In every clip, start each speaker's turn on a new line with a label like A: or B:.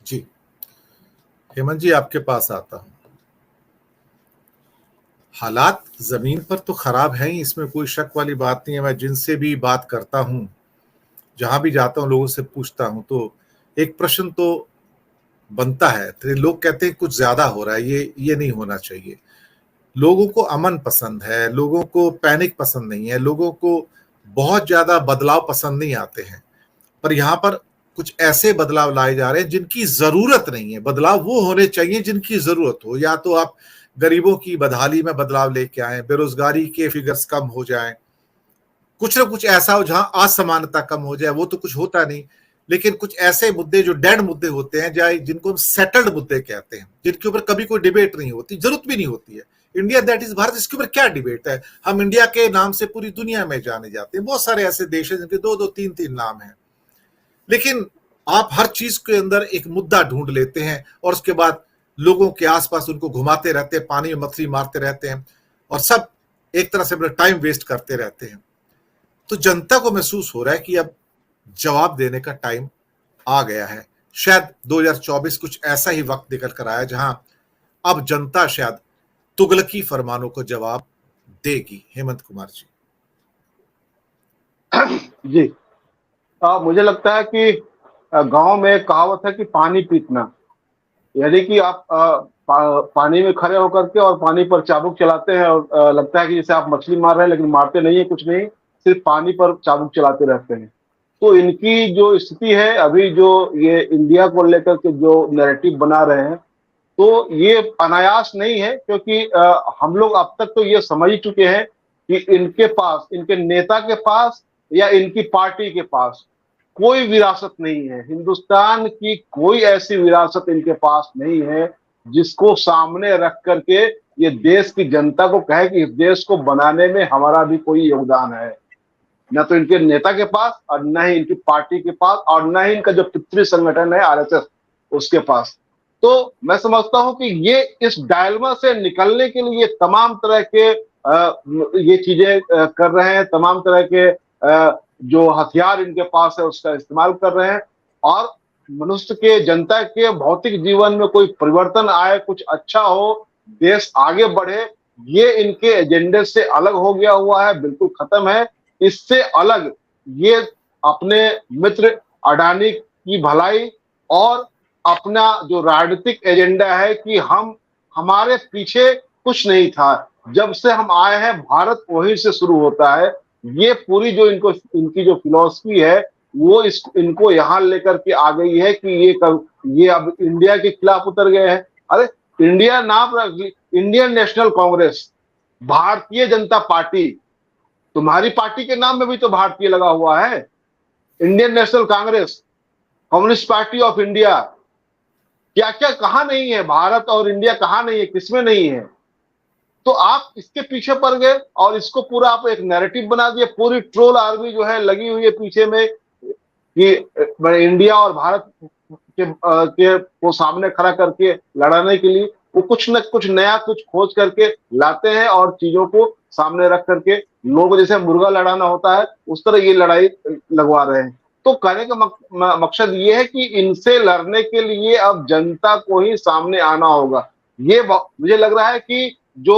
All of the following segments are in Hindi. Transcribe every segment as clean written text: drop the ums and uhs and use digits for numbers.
A: जी, हेमंत जी आपके पास आता हूँ। हालात ज़मीन पर तो ख़राब हैं ही, इसमें कोई शक वाली बात नहीं है। मैं जिनसे भी बात करता हूँ, जहाँ भी जाता हूँ, लोगों से पूछता हूँ, तो एक प्रश्न तो बनता है। तो लोग कहते हैं कुछ ज़्यादा हो रहा है, ये नहीं होना चाहिए। लोगों को अमन पसंद है, लोगों को पैनिक पसंद नहीं है, लोगों को बहुत ज़्यादा बदलाव पसंद नहीं आते हैं। पर यहाँ पर कुछ ऐसे बदलाव लाए जा रहे हैं जिनकी ज़रूरत नहीं है। बदलाव वो होने चाहिए जिनकी ज़रूरत हो। या तो आप गरीबों की बदहाली में बदलाव लेके आएँ, बेरोज़गारी के फिगर्स कम हो जाएँ, कुछ ना कुछ ऐसा हो जहाँ असमानता कम हो जाए। वो तो कुछ होता नहीं, लेकिन कुछ ऐसे मुद्दे जो डेड मुद्दे होते हैं, जाए जिनको हम सेटल्ड मुद्दे कहते हैं, जिनके ऊपर कभी कोई डिबेट नहीं होती, जरूरत भी नहीं होती है। इंडिया दैट इज भारत, इसके ऊपर क्या डिबेट है? हम इंडिया के नाम से पूरी दुनिया में जाने जाते हैं। बहुत सारे ऐसे देश हैं जिनके दो दो तीन तीन नाम हैं, लेकिन आप हर चीज के अंदर एक मुद्दा ढूंढ लेते हैं और उसके बाद लोगों के आसपास उनको घुमाते रहते हैं, पानी में मछली मारते रहते हैं, और सब एक तरह से अपना टाइम वेस्ट करते रहते हैं। तो जनता को महसूस हो रहा है कि अब जवाब देने का टाइम आ गया है। शायद 2024 कुछ ऐसा ही वक्त निकल कर आया जहां अब जनता शायद तुगलकी फरमानों को जवाब देगी। हेमंत कुमार जी।
B: जी, मुझे लगता है कि गांव में एक कहावत है कि पानी पीतना, यानी कि आप पानी में खड़े होकर के और पानी पर चाबुक चलाते हैं और लगता है कि जैसे आप मछली मार रहे हैं, लेकिन मारते नहीं है, कुछ नहीं, सिर्फ पानी पर चाबुक चलाते रहते हैं। तो इनकी जो स्थिति है अभी, जो ये इंडिया को लेकर के जो नैरेटिव बना रहे हैं, तो ये अनायास नहीं है, क्योंकि हम लोग अब तक तो ये समझ ही चुके हैं कि इनके पास, इनके नेता के पास या इनकी पार्टी के पास कोई विरासत नहीं है। हिंदुस्तान की कोई ऐसी विरासत इनके पास नहीं है जिसको सामने रख करके ये देश की जनता को कहे कि इस देश को बनाने में हमारा भी कोई योगदान है। न तो इनके नेता के पास, और न ही इनकी पार्टी के पास, और न ही इनका जो पितृ संगठन है आरएसएस, उसके पास। तो मैं समझता हूं कि ये इस डायलमा से निकलने के लिए तमाम तरह के ये चीजें कर रहे हैं, तमाम तरह के जो हथियार इनके पास है उसका इस्तेमाल कर रहे हैं, और मनुष्य के, जनता के भौतिक जीवन में कोई परिवर्तन आए, कुछ अच्छा हो, देश आगे बढ़े, ये इनके एजेंडे से अलग हो गया हुआ है, बिल्कुल खत्म है। इससे अलग ये अपने मित्र अडानी की भलाई और अपना जो राजनीतिक एजेंडा है कि हम, हमारे पीछे कुछ नहीं था, जब से हम आए हैं भारत वहीं से शुरू होता है, ये पूरी जो इनको, इनकी जो फिलॉसफी है वो इनको यहां लेकर के आ गई है कि ये अब इंडिया के खिलाफ उतर गए हैं। अरे इंडिया नाम, Indian national Congress, Bharatiya Janata party, तुम्हारी पार्टी के नाम में भी तो भारतीय लगा हुआ है। Indian national Congress, communist party of India, क्या क्या कहां नहीं है, भारत और इंडिया कहां नहीं है, किसमें नहीं है। तो आप इसके पीछे पड़ गए और इसको पूरा आप एक नैरेटिव बना दिए। पूरी ट्रोल आर्मी जो है लगी हुई है पीछे में कि इंडिया और भारत के को सामने खड़ा करके लड़ाने के लिए वो कुछ न कुछ नया, कुछ खोज करके लाते हैं और चीजों को सामने रख करके लोग, जैसे मुर्गा लड़ाना होता है उस तरह ये लड़ाई लगवा रहे हैं। तो कहने का मकसद ये है कि इनसे लड़ने के लिए अब जनता को ही सामने आना होगा। ये मुझे लग रहा है कि जो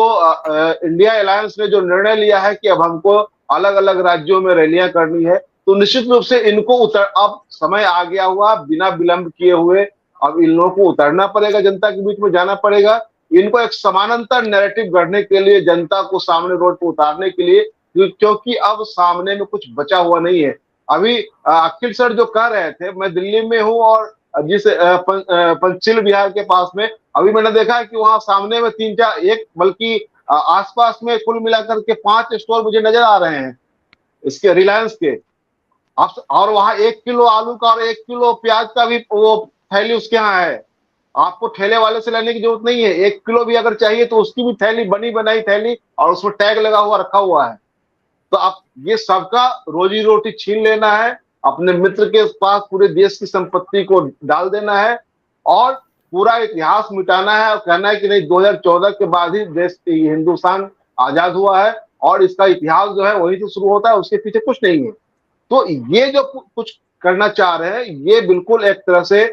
B: इंडिया अलायंस ने जो निर्णय लिया है कि अब हमको अलग अलग राज्यों में रैलियां करनी है, तो निश्चित रूप से इनको अब समय आ गया हुआ, बिना विलंब किए हुए अब इन लोगों को उतरना पड़ेगा, जनता के बीच में जाना पड़ेगा। इनको एक समानांतर नैरेटिव गढ़ने के लिए, जनता को सामने रोड पर उतारने के लिए, क्योंकि अब सामने में कुछ बचा हुआ नहीं है। अभी अखिल सर जो कह रहे थे, मैं दिल्ली में हूँ और जिस पंचशील बिहार के पास में, अभी मैंने देखा है कि वहां सामने में 3-4, एक बल्कि आसपास में कुल मिलाकर के 5 स्टोर मुझे नजर आ रहे हैं इसके, रिलायंस के। और वहां 1 किलो आलू का और 1 किलो प्याज का भी वो थैली उसके यहाँ है। आपको ठेले वाले से लेने की जरूरत नहीं है, 1 किलो भी अगर चाहिए तो उसकी भी थैली, बनी बनाई थैली, और उसमें टैग लगा हुआ रखा हुआ है। तो आप ये सबका रोजी रोटी छीन लेना है, अपने मित्र के पास पूरे देश की संपत्ति को डाल देना है और पूरा इतिहास मिटाना है और कहना है कि नहीं, 2014 के बाद ही देश, हिंदुस्तान आजाद हुआ है और इसका इतिहास जो है वहीं से शुरू होता है, उसके पीछे कुछ नहीं है। तो ये जो कुछ करना चाह रहे हैं, ये बिल्कुल एक तरह से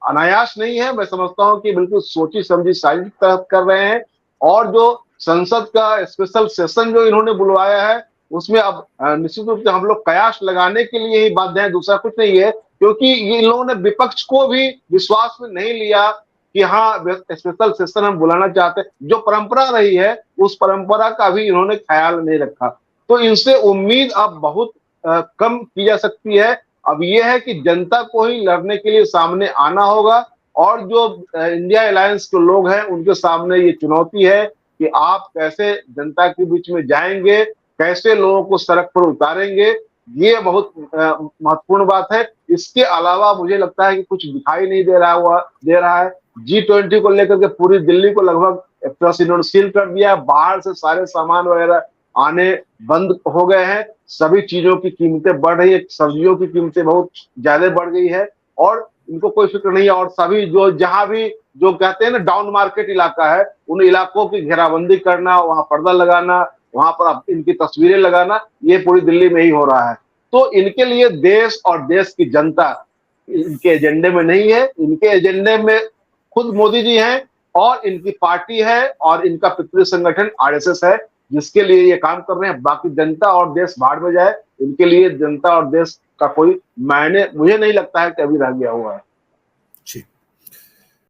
B: अनायास नहीं है। मैं समझता हूं कि बिल्कुल सोची समझी साजिश के तहत कर रहे हैं। और जो संसद का स्पेशल सेशन जो इन्होंने बुलवाया है, उसमें अब निश्चित रूप से हम लोग कयास लगाने के लिए ही बाध्य हैं, दूसरा कुछ नहीं है। क्योंकि ये इन लोगों ने विपक्ष को भी विश्वास में नहीं लिया कि हाँ स्पेशल सेशन हम बुलाना चाहते हैं। जो परंपरा रही है उस परंपरा का भी इन्होंने ख्याल नहीं रखा। तो इनसे उम्मीद अब बहुत कम की जा सकती है। अब यह है कि जनता को ही लड़ने के लिए सामने आना होगा। और जो इंडिया अलायंस के लोग हैं उनके सामने ये चुनौती है कि आप कैसे जनता के बीच में जाएंगे, कैसे लोगों को सड़क पर उतारेंगे। ये बहुत महत्वपूर्ण बात है। इसके अलावा मुझे लगता है कि कुछ दिखाई नहीं दे रहा है। G20 को लेकर के पूरी दिल्ली को लगभग प्लस इन्होंने सील कर दिया। बाहर से सारे सामान वगैरह आने बंद हो गए हैं। सभी चीजों की कीमतें बढ़ रही है, सब्जियों की कीमतें बहुत ज्यादा बढ़ गई है और इनको कोई फिक्र नहीं है। और सभी जो जहां भी जो कहते हैं ना डाउन मार्केट इलाका है, उन इलाकों की घेराबंदी करना, वहां पर्दा लगाना, वहां पर इनकी तस्वीरें लगाना, ये पूरी दिल्ली में ही हो रहा है। तो इनके लिए देश और देश की जनता इनके एजेंडे में नहीं है। इनके एजेंडे में खुद मोदी जी हैं और इनकी पार्टी है और इनका पितृ संगठन आरएसएस है, जिसके लिए ये काम कर रहे हैं। बाकी जनता और देश भाड़ में जाए, इनके लिए जनता और देश का कोई मायने मुझे नहीं लगता है कि अभी रह गया हुआ है।
A: जी।